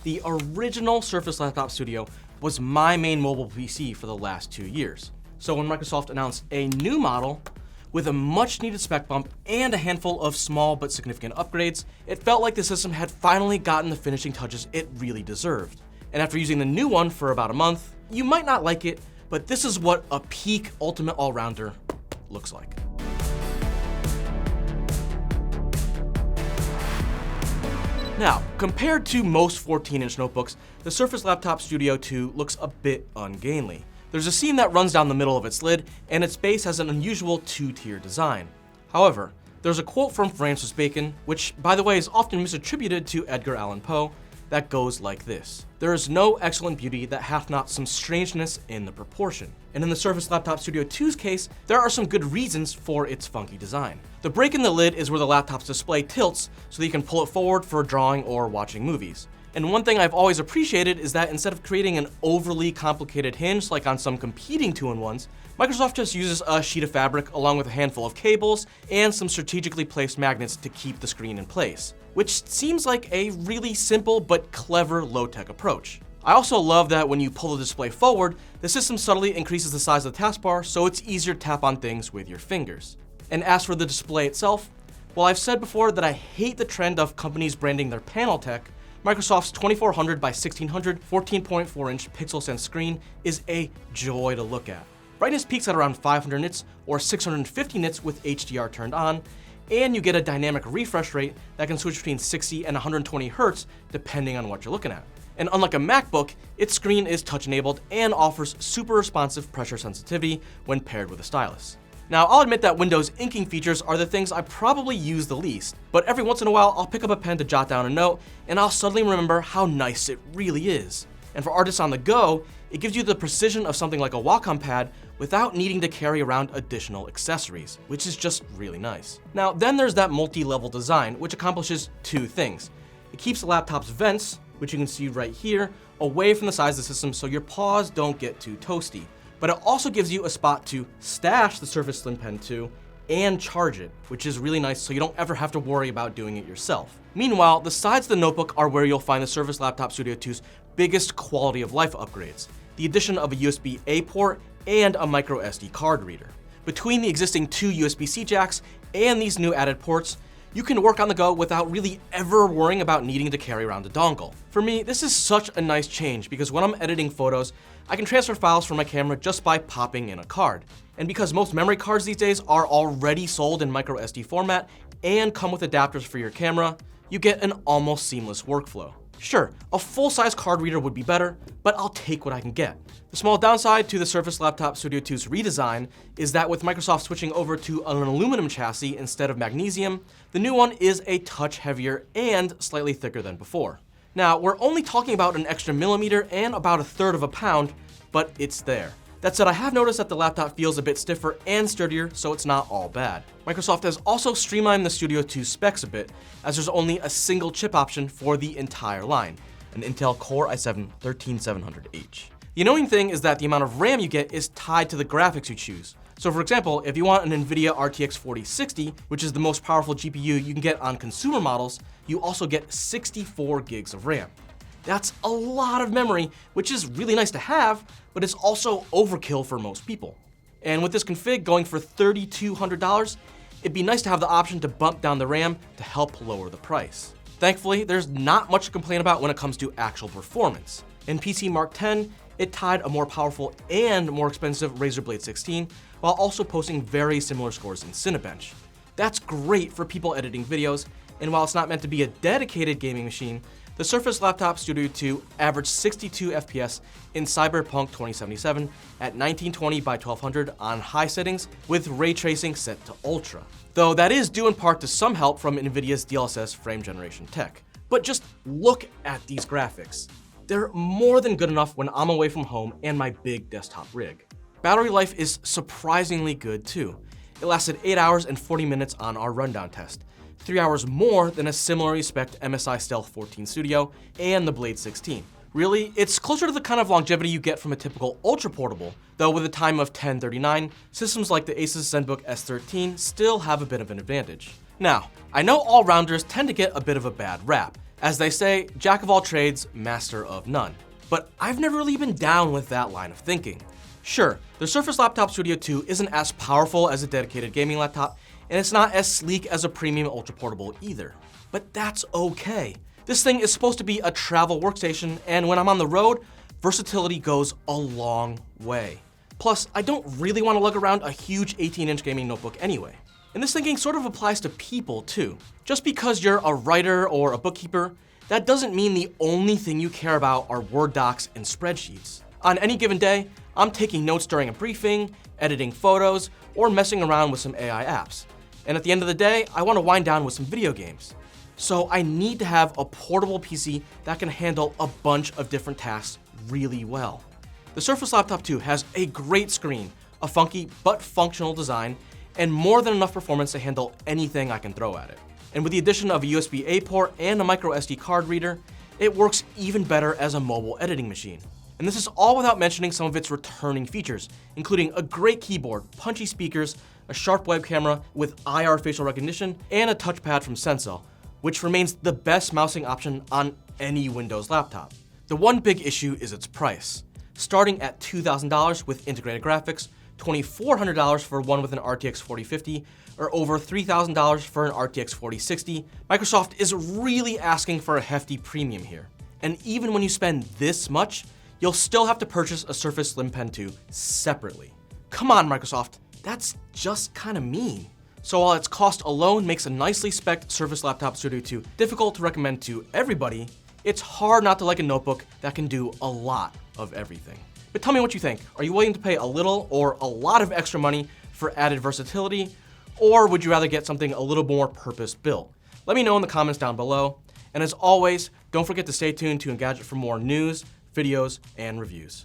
the original Surface Laptop Studio was my main mobile PC for the last 2 years. So when Microsoft announced a new model with a much needed spec bump and a handful of small but significant upgrades, it felt like the system had finally gotten the finishing touches it really deserved. And after using the new one for about a month, you might not like it, but this is what a peak ultimate all-rounder looks like. Now, compared to most 14-inch notebooks, the Surface Laptop Studio 2 looks a bit ungainly. There's a seam that runs down the middle of its lid, and its base has an unusual two-tier design. However, there's a quote from Francis Bacon, which, by the way, is often misattributed to Edgar Allan Poe, that goes like this: "There is no excellent beauty that hath not some strangeness in the proportion." And in the Surface Laptop Studio 2's case, there are some good reasons for its funky design. The break in the lid is where the laptop's display tilts so that you can pull it forward for drawing or watching movies. And one thing I've always appreciated is that instead of creating an overly complicated hinge like on some competing 2-in-1s, Microsoft just uses a sheet of fabric along with a handful of cables and some strategically placed magnets to keep the screen in place, which seems like a really simple but clever low-tech approach. I also love that when you pull the display forward, the system subtly increases the size of the taskbar so it's easier to tap on things with your fingers. And as for the display itself, while I've said before that I hate the trend of companies branding their panel tech, Microsoft's 2400 by 1600 14.4-inch pixel-sense screen is a joy to look at. Brightness peaks at around 500 nits or 650 nits with HDR turned on, and you get a dynamic refresh rate that can switch between 60 and 120 Hz depending on what you're looking at. And unlike a MacBook, its screen is touch-enabled and offers super responsive pressure sensitivity when paired with a stylus. Now, I'll admit that Windows inking features are the things I probably use the least, but every once in a while I'll pick up a pen to jot down a note, and I'll suddenly remember how nice it really is. And for artists on the go, it gives you the precision of something like a Wacom pad without needing to carry around additional accessories, which is just really nice. Now, then there's that multi-level design, which accomplishes 2 things. It keeps the laptop's vents, which you can see right here, away from the sides of the system so your paws don't get too toasty. But it also gives you a spot to stash the Surface Slim Pen 2 and charge it, which is really nice so you don't ever have to worry about doing it yourself. Meanwhile, the sides of the notebook are where you'll find the Surface Laptop Studio 2's biggest quality of life upgrades: the addition of a USB-A port and a microSD card reader. Between the existing 2 USB-C jacks and these new added ports, you can work on the go without really ever worrying about needing to carry around a dongle. For me, this is such a nice change because when I'm editing photos, I can transfer files from my camera just by popping in a card. And because most memory cards these days are already sold in microSD format and come with adapters for your camera, you get an almost seamless workflow. Sure, a full-size card reader would be better, but I'll take what I can get. The small downside to the Surface Laptop Studio 2's redesign is that with Microsoft switching over to an aluminum chassis instead of magnesium, the new one is a touch heavier and slightly thicker than before. Now, we're only talking about an extra millimeter and about 1/3 of a pound, but it's there. That said, I have noticed that the laptop feels a bit stiffer and sturdier, so it's not all bad. Microsoft has also streamlined the Studio 2 specs a bit, as there's only a single chip option for the entire line, an Intel Core i7-13700H. The annoying thing is that the amount of RAM you get is tied to the graphics you choose. So for example, if you want an NVIDIA RTX 4060, which is the most powerful GPU you can get on consumer models, you also get 64 gigs of RAM. That's a lot of memory, which is really nice to have, but it's also overkill for most people. And with this config going for $3,200, it'd be nice to have the option to bump down the RAM to help lower the price. Thankfully, there's not much to complain about when it comes to actual performance. In PC Mark X, it tied a more powerful and more expensive Razer Blade 16, while also posting very similar scores in Cinebench. That's great for people editing videos, and while it's not meant to be a dedicated gaming machine, the Surface Laptop Studio 2 averaged 62 FPS in Cyberpunk 2077 at 1920 by 1200 on high settings with ray tracing set to ultra. Though that is due in part to some help from NVIDIA's DLSS frame generation tech. But just look at these graphics. They're more than good enough when I'm away from home and my big desktop rig. Battery life is surprisingly good too. It lasted 8 hours and 40 minutes on our rundown test, 3 hours more than a similarly spec'd MSI Stealth 14 Studio and the Blade 16. Really, it's closer to the kind of longevity you get from a typical ultra portable, though with a time of 1039, systems like the Asus ZenBook S13 still have a bit of an advantage. Now, I know all-rounders tend to get a bit of a bad rap, As they say, jack of all trades, master of none. But I've never really been down with that line of thinking. Sure, the Surface Laptop Studio 2 isn't as powerful as a dedicated gaming laptop, and it's not as sleek as a premium ultra portable either. But that's okay. This thing is supposed to be a travel workstation, and when I'm on the road, versatility goes a long way. Plus, I don't really want to lug around a huge 18-inch gaming notebook anyway. And this thinking sort of applies to people too. Just because you're a writer or a bookkeeper, that doesn't mean the only thing you care about are Word docs and spreadsheets. On any given day, I'm taking notes during a briefing, editing photos, or messing around with some AI apps. And at the end of the day, I want to wind down with some video games. So I need to have a portable PC that can handle a bunch of different tasks really well. The Surface Laptop 2 has a great screen, a funky but functional design, and more than enough performance to handle anything I can throw at it. And with the addition of a USB-A port and a microSD card reader, it works even better as a mobile editing machine. And this is all without mentioning some of its returning features, including a great keyboard, punchy speakers, a sharp web camera with IR facial recognition, and a touchpad from Sensel, which remains the best mousing option on any Windows laptop. The one big issue is its price. Starting at $2,000 with integrated graphics, $2,400 for one with an RTX 4050, or over $3,000 for an RTX 4060, Microsoft is really asking for a hefty premium here. And even when you spend this much, you'll still have to purchase a Surface Slim Pen 2 separately. Come on, Microsoft, that's just kinda mean. So while its cost alone makes a nicely spec'd Surface Laptop Studio 2 difficult to recommend to everybody, it's hard not to like a notebook that can do a lot of everything. But tell me what you think. Are you willing to pay a little or a lot of extra money for added versatility? Or would you rather get something a little more purpose-built? Let me know in the comments down below. And as always, don't forget to stay tuned to Engadget for more news, videos, and reviews.